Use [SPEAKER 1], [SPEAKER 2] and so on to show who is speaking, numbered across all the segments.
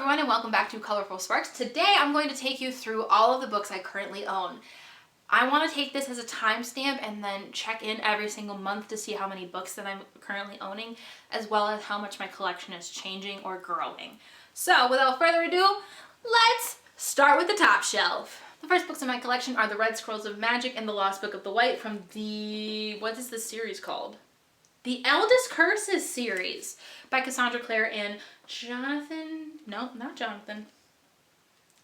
[SPEAKER 1] everyone and welcome back to Colorful Sparks. Today I'm going to take you through all of the books I currently own. I want to take this as a timestamp and then check in every single month to see how many books that I'm currently owning, as well as how much my collection is changing or growing. So without further ado, let's start with the top shelf. The first books in my collection are The Red Scrolls of Magic and The Lost Book of the White from the, what is this series called? The Eldest Curses series by Cassandra Clare and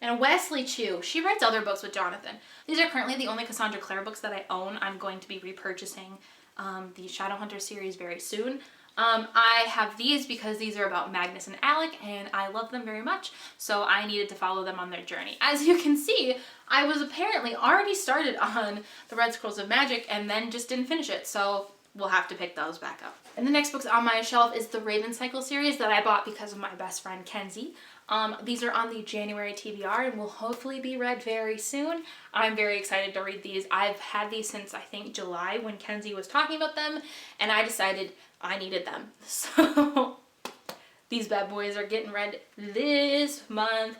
[SPEAKER 1] and Wesley Chu. She writes other books with Jonathan. These are currently the only Cassandra Clare books that I own. I'm going to be repurchasing the Shadowhunter series very soon. I have these because these are about Magnus and Alec and I love them very much, so I needed to follow them on their journey. As you can see, I was apparently already started on The Red Scrolls of Magic and then just didn't finish it, so we'll have to pick those back up. And the next books on my shelf is the Raven Cycle series that I bought because of my best friend Kenzie. These are on the January TBR and will hopefully be read very soon. I'm very excited to read these. I've had these since I think July when Kenzie was talking about them and I decided I needed them. So these bad boys are getting read this month.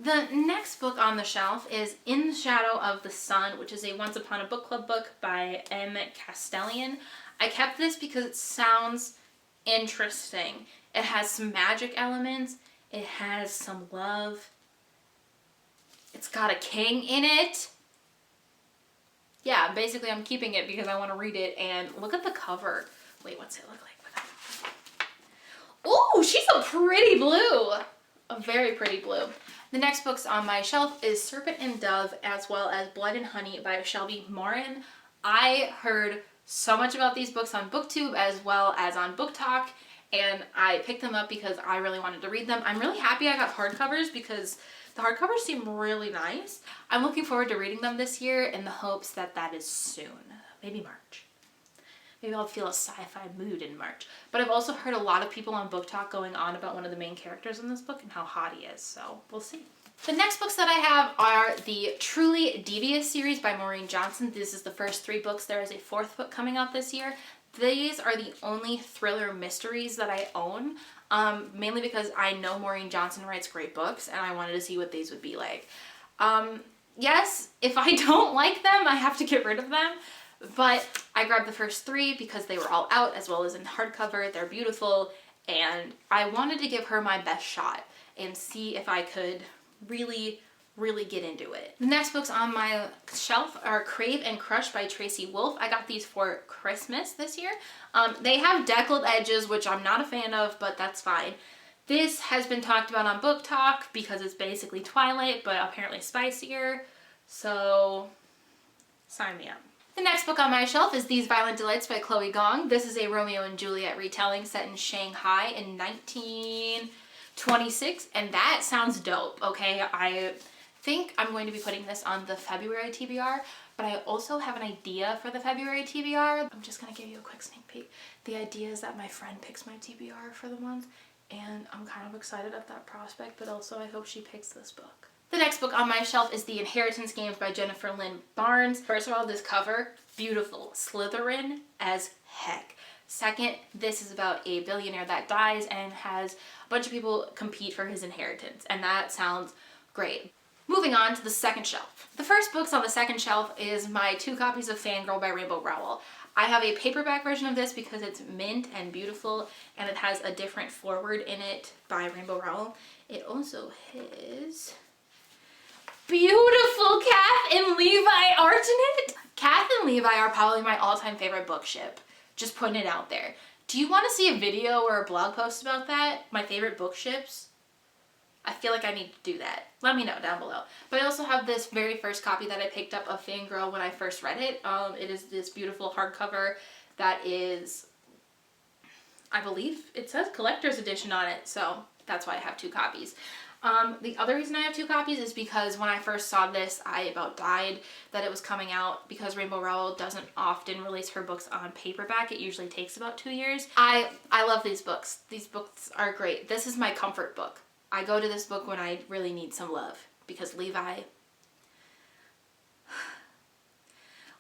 [SPEAKER 1] The next book on the shelf is In the Shadow of the Sun, which is a Once Upon a Book Club book by M. Castellian. I kept this because it sounds interesting. It has some magic elements. It has some love. It's got a king in it. Yeah, basically I'm keeping it because I want to read it. And look at the cover. Wait, what's it look like? Ooh, she's a pretty blue. A very pretty blue. The next books on my shelf is Serpent and Dove as well as Blood and Honey by Shelby Morin. I heard so much about these books on BookTube as well as on BookTok, and I picked them up because I really wanted to read them. I'm really happy I got hardcovers because the hardcovers seem really nice. I'm looking forward to reading them this year in the hopes that that is soon. Maybe March. Maybe I'll feel a sci-fi mood in March. But I've also heard a lot of people on BookTok going on about one of the main characters in this book and how hot he is, so we'll see. The next books that I have are the Truly Devious series by Maureen Johnson. This is the first 3 books. There is a 4th book coming out this year. These are the only thriller mysteries that I own, mainly because I know Maureen Johnson writes great books and I wanted to see what these would be like. Yes, if I don't like them, I have to get rid of them. But I grabbed the first 3 because they were all out as well as in hardcover. They're beautiful and I wanted to give her my best shot and see if I could really get into it. The next books on my shelf are Crave and Crush by Tracy Wolff. I got these for Christmas this year. They have deckled edges, which I'm not a fan of, but that's fine. This has been talked about on BookTok because it's basically Twilight, but apparently spicier. So sign me up. The next book on my shelf is These Violent Delights by Chloe Gong. This is a Romeo and Juliet retelling set in Shanghai in 1926, and that sounds dope, okay? I think I'm going to be putting this on the February TBR, but I also have an idea for the February TBR. I'm just going to give you a quick sneak peek. The idea is that my friend picks my TBR for the month, and I'm kind of excited at that prospect, but also I hope she picks this book. The next book on my shelf is The Inheritance Games by Jennifer Lynn Barnes. First of all, this cover, beautiful. Slytherin as heck. Second, this is about a billionaire that dies and has a bunch of people compete for his inheritance, and that sounds great. Moving on to the second shelf. The first books on the second shelf is my 2 copies of Fangirl by Rainbow Rowell. I have a paperback version of this because it's mint and beautiful and it has a different foreword in it by Rainbow Rowell. It also has beautiful Kath and Levi art in it. Kath and Levi are probably my all-time favorite book ship. Just putting it out there. Do you want to see a video or a blog post about that? My favorite book ships? I feel like I need to do that. Let me know down below. But I also have this very first copy that I picked up of Fangirl when I first read it. It is this beautiful hardcover that is, I believe it says collector's edition on it, so that's why I have 2 copies. The other reason I have 2 copies is because when I first saw this, I about died that it was coming out because Rainbow Rowell doesn't often release her books on paperback. It usually takes about 2 years. I love these books. These books are great. This is my comfort book. I go to this book when I really need some love because Levi.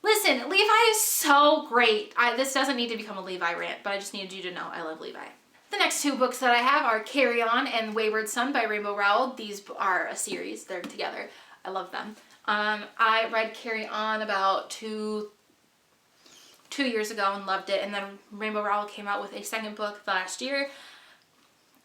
[SPEAKER 1] Listen, Levi is so great. This doesn't need to become a Levi rant, but I just needed you to know I love Levi. The next two books that I have are Carry On and Wayward Son by Rainbow Rowell. These are a series. They're together. I love them. I read Carry On about two years ago and loved it, and then Rainbow Rowell came out with a second book last year.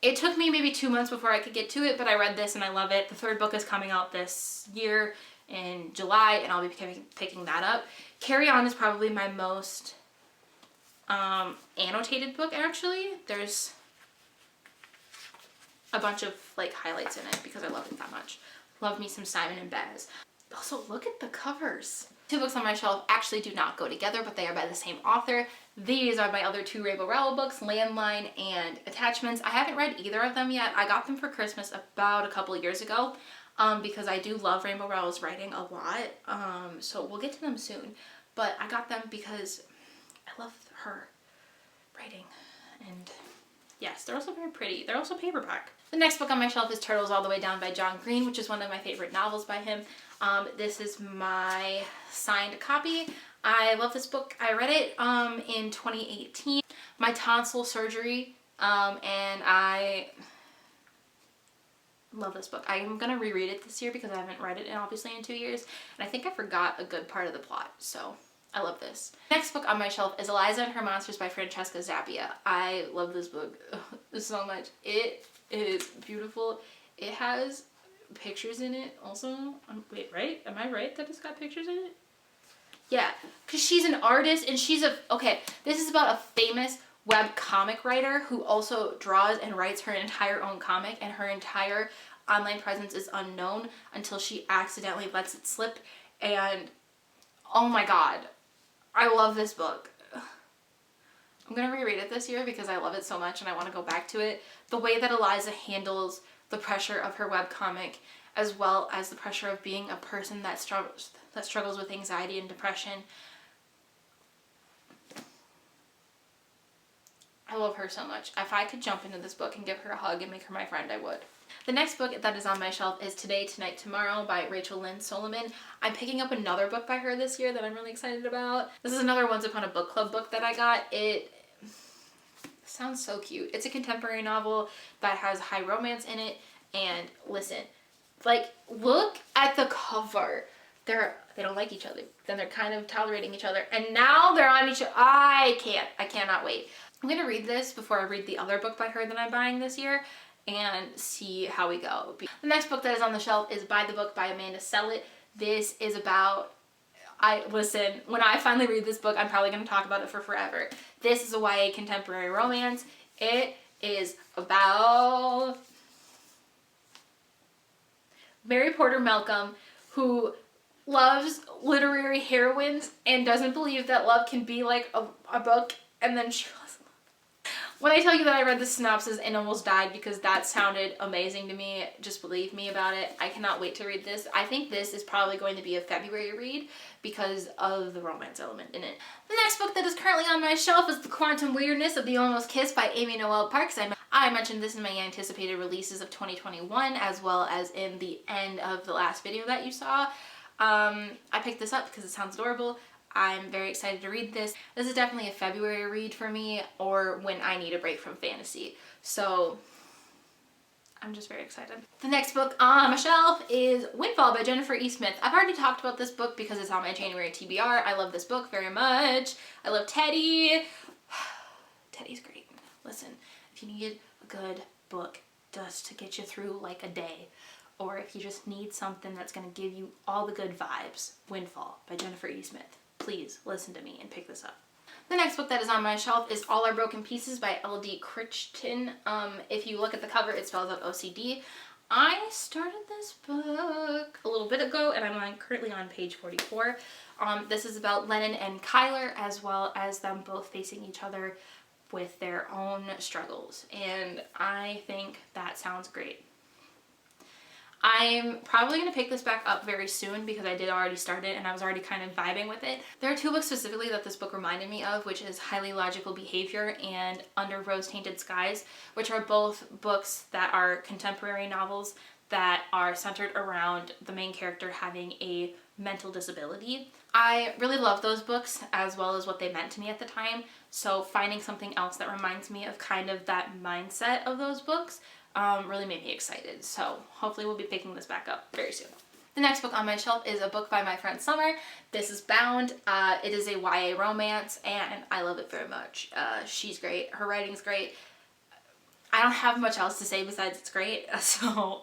[SPEAKER 1] It took me maybe 2 months before I could get to it, but I read this and I love it. The third book is coming out this year in July, and I'll be picking that up. Carry On is probably my most annotated book, actually. There's a bunch of like highlights in it because I love it that much. Love me some Simon and Baz. Also, look at the covers. Two books on my shelf actually do not go together, but they are by the same author. These are my other two Rainbow Rowell books, Landline and Attachments. I haven't read either of them yet. I got them for Christmas about a couple years ago because I do love Rainbow Rowell's writing a lot. So we'll get to them soon. But I got them because I love her writing. And yes, they're also very pretty. They're also paperback. The next book on my shelf is Turtles All the Way Down by John Green, which is one of my favorite novels by him. This is my signed copy. I love this book. I read it in 2018. My tonsil surgery, and I love this book. I'm gonna reread it this year because I haven't read it obviously in 2 years, and I think I forgot a good part of the plot, so I love this. Next book on my shelf is Eliza and Her Monsters by Francesca Zappia. I love this book so much. It is beautiful. It has pictures in it also. Wait, right? Am I right that it's got pictures in it? Yeah, because she's an artist and she's okay, this is about a famous web comic writer who also draws and writes her entire own comic, and her entire online presence is unknown until she accidentally lets it slip. And oh my god, I love this book. I'm gonna reread it this year because I love it so much and I want to go back to it. The way that Eliza handles the pressure of her webcomic, as well as the pressure of being a person that struggles with anxiety and depression. I love her so much. If I could jump into this book and give her a hug and make her my friend, I would. The next book that is on my shelf is Today, Tonight, Tomorrow by Rachel Lynn Solomon. I'm picking up another book by her this year that I'm really excited about. This is another Once Upon a Book Club book that I got. It sounds so cute. It's a contemporary novel that has high romance in it, and listen, like, look at the cover. They don't like each other. Then they're kind of tolerating each other, and now they're on each other. I cannot wait. I'm gonna read this before I read the other book by her that I'm buying this year and see how we go. The next book that is on the shelf is Buy the Book by Amanda Sellett. This is about, listen, when I finally read this book, I'm probably going to talk about it for forever. This is a YA contemporary romance. It is about Mary Porter Malcolm, who loves literary heroines and doesn't believe that love can be like a book, and then she was... When I tell you that I read the synopsis and almost died because that sounded amazing to me, just believe me about it. I cannot wait to read this. I think this is probably going to be a February read because of the romance element in it. The next book that is currently on my shelf is The Quantum Weirdness of the Almost Kiss by Amy Noel Parks. I mentioned this in my anticipated releases of 2021, as well as in the end of the last video that you saw. I picked this up because it sounds adorable. I'm very excited to read this. This is definitely a February read for me, or when I need a break from fantasy. So I'm just very excited. The next book on my shelf is Windfall by Jennifer E. Smith. I've already talked about this book because it's on my January TBR. I love this book very much. I love Teddy. Teddy's great. Listen, if you need a good book just to get you through like a day, or if you just need something that's going to give you all the good vibes, Windfall by Jennifer E. Smith. Please listen to me and pick this up. The next book that is on my shelf is All Our Broken Pieces by L.D. Crichton. If you look at the cover, it spells out OCD. I started this book a little bit ago, and I'm currently on page 44. This is about Lennon and Kyler, as well as them both facing each other with their own struggles. And I think that sounds great. I'm probably going to pick this back up very soon because I did already start it and I was already kind of vibing with it. There are two books specifically that this book reminded me of, which is Highly Logical Behavior and Under Rose-Tainted Skies, which are both books that are contemporary novels that are centered around the main character having a mental disability. I really love those books as well as what they meant to me at the time. So finding something else that reminds me of kind of that mindset of those books really made me excited. So hopefully we'll be picking this back up very soon. The next book on my shelf is a book by my friend Summer. This is Bound. It is a YA romance and I love it very much. She's great. Her writing's great. I don't have much else to say besides it's great. So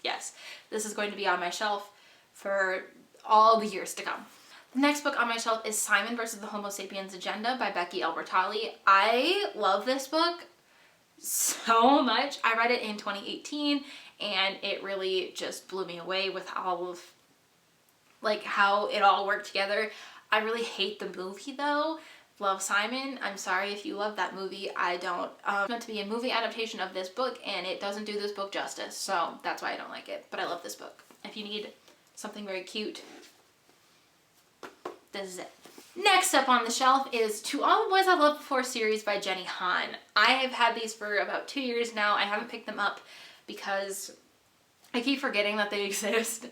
[SPEAKER 1] yes, this is going to be on my shelf for all the years to come. The next book on my shelf is Simon versus the Homo Sapiens Agenda by Becky Albertalli. I love this book so much. I read it in 2018 and it really just blew me away with all of like how it all worked together. I really hate the movie though. Love Simon. I'm sorry if you love that movie. I don't. It's meant to be a movie adaptation of this book and it doesn't do this book justice, so that's why I don't like it. But I love this book. If you need something very cute, this is it. Next up on the shelf is To All the Boys I Loved Before series by Jenny Han. I have had these for about 2 years now. I haven't picked them up because I keep forgetting that they exist.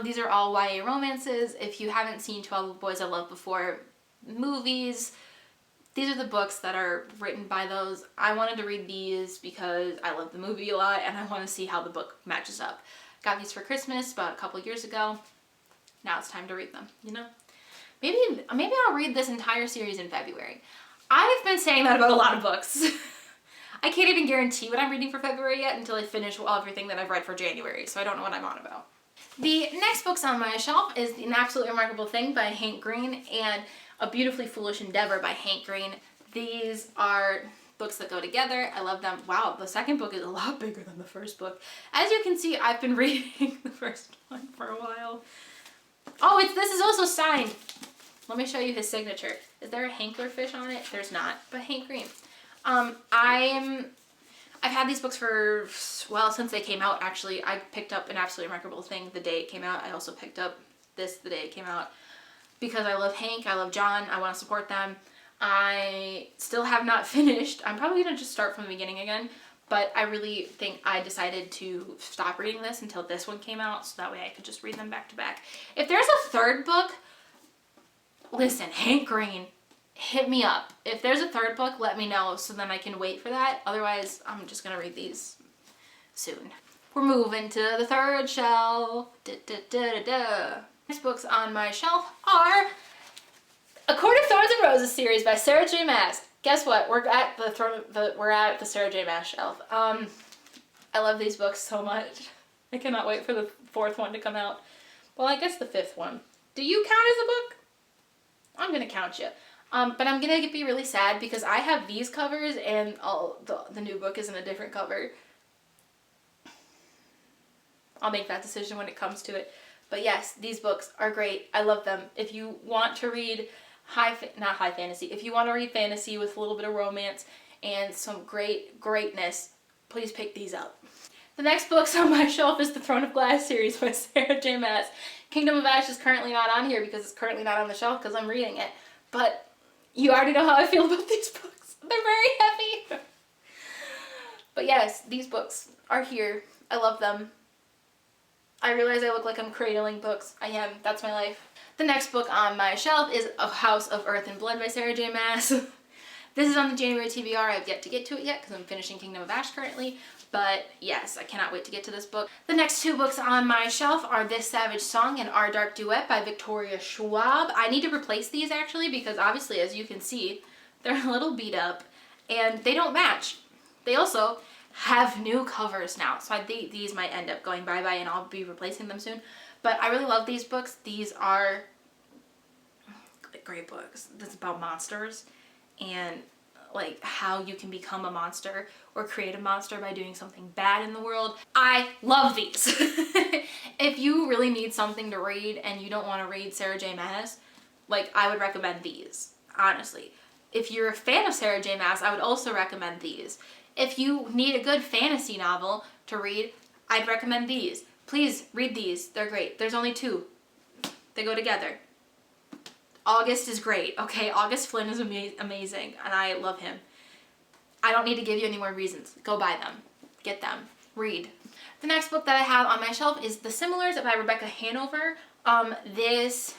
[SPEAKER 1] These are all YA romances. If you haven't seen To All the Boys I Loved Before movies, these are the books that are written by those. I wanted to read these because I love the movie a lot and I want to see how the book matches up. Got these for Christmas about a couple years ago. Now it's time to read them, you know? Maybe I'll read this entire series in February. I've been saying that about a lot of books. I can't even guarantee what I'm reading for February yet until I finish everything that I've read for January, so I don't know what I'm on about. The next books on my shelf is An Absolutely Remarkable Thing by Hank Green and A Beautifully Foolish Endeavor by Hank Green. These are books that go together. I love them. Wow, the second book is a lot bigger than the first book. As you can see, I've been reading the first one for a while. Oh, this is also signed. Let me show you his signature. Is there a Hanklerfish on it? There's not, but Hank Green. I've had these books for, well, since they came out, actually. I picked up An Absolutely Remarkable Thing the day it came out. I also picked up this the day it came out because I love Hank, I love John, I want to support them. I still have not finished. I'm probably going to just start from the beginning again, but I really think I decided to stop reading this until this one came out, so that way I could just read them back to back. If there's a third book, listen, Hank Green, hit me up. If there's a third book, let me know so then I can wait for that. Otherwise, I'm just gonna read these soon. We're moving to the third shelf. Next books on my shelf are A Court of Thorns and Roses series by Sarah J. Maas. Guess what? We're at the Sarah J. Maas shelf. I love these books so much. I cannot wait for the fourth one to come out. Well, I guess the fifth one. Do you count as a book? I'm gonna count you. But I'm gonna be really sad because I have these covers and the new book is in a different cover. I'll make that decision when it comes to it. But yes, these books are great. I love them. If you want to read not high fantasy, if you want to read fantasy with a little bit of romance and some greatness, please pick these up. The next books on my shelf is the Throne of Glass series by Sarah J. Maas. Kingdom of Ash is currently not on here because it's currently not on the shelf because I'm reading it. But you already know how I feel about these books. They're very heavy. But yes, these books are here. I love them. I realize I look like I'm cradling books. I am. That's my life. The next book on my shelf is A House of Earth and Blood by Sarah J. Maas. This is on the January TBR. I've yet to get to it yet because I'm finishing Kingdom of Ash currently. But yes, I cannot wait to get to this book. The next two books on my shelf are This Savage Song and Our Dark Duet by Victoria Schwab. I need to replace these actually because obviously, as you can see, they're a little beat up and they don't match. They also have new covers now, so I think these might end up going bye-bye and I'll be replacing them soon. But I really love these books. These are great books. This is about monsters and like how you can become a monster or create a monster by doing something bad in the world. I love these. If you really need something to read and you don't want to read Sarah J. Maas, like I would recommend these, honestly. If you're a fan of Sarah J. Maas, I would also recommend these. If you need a good fantasy novel to read, I'd recommend these. Please read these. They're great. There's only two. They go together. August is great, okay? August Flynn is amazing, and I love him. I don't need to give you any more reasons. Go buy them. Get them. Read. The next book that I have on my shelf is The Similars by Rebecca Hanover. This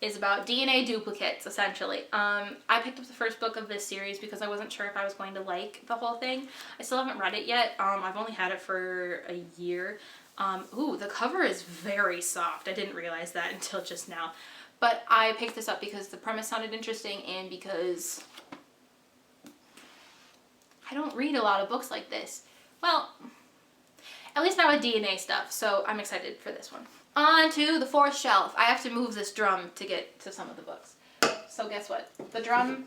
[SPEAKER 1] is about DNA duplicates, essentially. I picked up the first book of this series because I wasn't sure if I was going to like the whole thing. I still haven't read it yet. I've only had it for a year. Ooh, the cover is very soft. I didn't realize that until just now. But I picked this up because the premise sounded interesting and because I don't read a lot of books like this. Well, at least not with DNA stuff, so I'm excited for this one. On to the fourth shelf. I have to move this drum to get to some of the books. So guess what? The drum,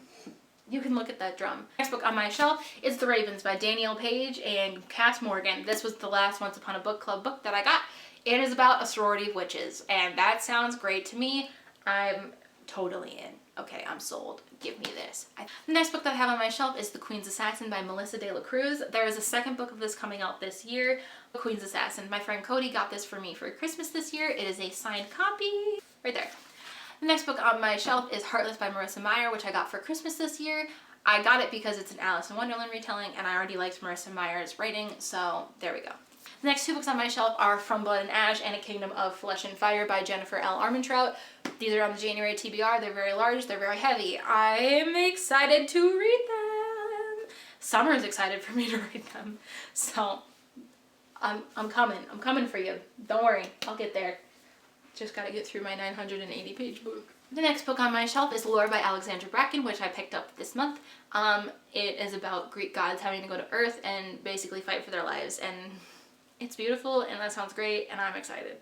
[SPEAKER 1] you can look at that drum. Next book on my shelf is The Ravens by Danielle Page and Cass Morgan. This was the last Once Upon a Book Club book that I got. It is about a sorority of witches, and that sounds great to me. I'm totally in. Okay, I'm sold. Give me this. The next book that I have on my shelf is The Queen's Assassin by Melissa De La Cruz. There is a second book of this coming out this year, The Queen's Assassin. My friend Cody got this for me for Christmas this year. It is a signed copy right there. The next book on my shelf is Heartless by Marissa Meyer, which I got for Christmas this year. I got it because it's an Alice in Wonderland retelling, and I already liked Marissa Meyer's writing, so there we go. The next two books on my shelf are From Blood and Ash and A Kingdom of Flesh and Fire by Jennifer L. Armentrout. These are on the January TBR. They're very large. They're very heavy. I'm excited to read them. Summer's excited for me to read them. So I'm coming. I'm coming for you. Don't worry. I'll get there. Just gotta get through my 980 page book. The next book on my shelf is Lore by Alexandra Bracken, which I picked up this month. It is about Greek gods having to go to Earth and basically fight for their lives, and it's beautiful and that sounds great and I'm excited.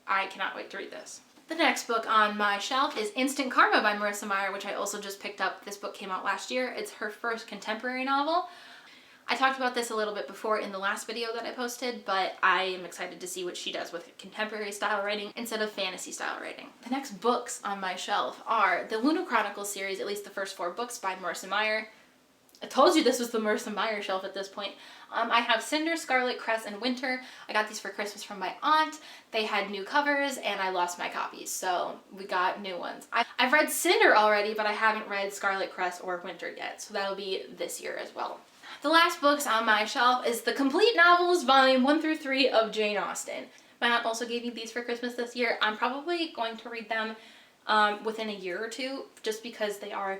[SPEAKER 1] I cannot wait to read this. The next book on my shelf is Instant Karma by Marissa Meyer, which I also just picked up. This book came out last year. It's her first contemporary novel. I talked about this a little bit before in the last video that I posted, but I am excited to see what she does with contemporary style writing instead of fantasy style writing. The next books on my shelf are the Luna Chronicles series, at least the first 4 books by Marissa Meyer. I told you this was the Marissa Meyer shelf at this point. I have Cinder, Scarlet, Cress, and Winter. I got these for Christmas from my aunt. They had new covers and I lost my copies, so we got new ones. I've read Cinder already, but I haven't read Scarlet, Cress, or Winter yet, so that'll be this year as well. The last books on my shelf is the Complete Novels, Volume 1 through 3 of Jane Austen. My aunt also gave me these for Christmas this year. I'm probably going to read them within a year or two, just because they are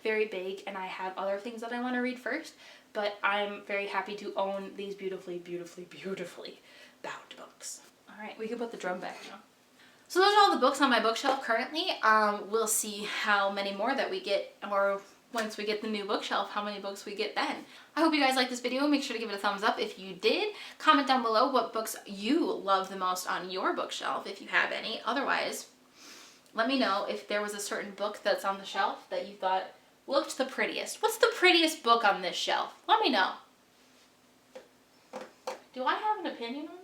[SPEAKER 1] very big and I have other things that I want to read first, but I'm very happy to own these beautifully, beautifully, beautifully bound books. Alright, we can put the drum back now. So those are all the books on my bookshelf currently. We'll see how many more that we get, or once we get the new bookshelf, how many books we get then. I hope you guys liked this video. Make sure to give it a thumbs up if you did. Comment down below what books you love the most on your bookshelf, if you have any. Otherwise, let me know if there was a certain book that's on the shelf that you thought looked the prettiest. What's the prettiest book on this shelf? Let me know. Do I have an opinion on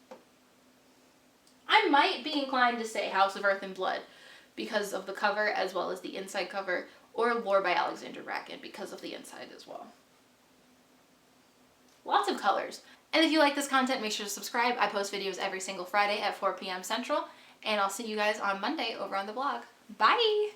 [SPEAKER 1] that? I might be inclined to say House of Earth and Blood because of the cover as well as the inside cover, or Lore by Alexandra Bracken because of the inside as well. Lots of colors. And if you like this content, make sure to subscribe. I post videos every single Friday at 4 p.m. Central, and I'll see you guys on Monday over on the blog. Bye!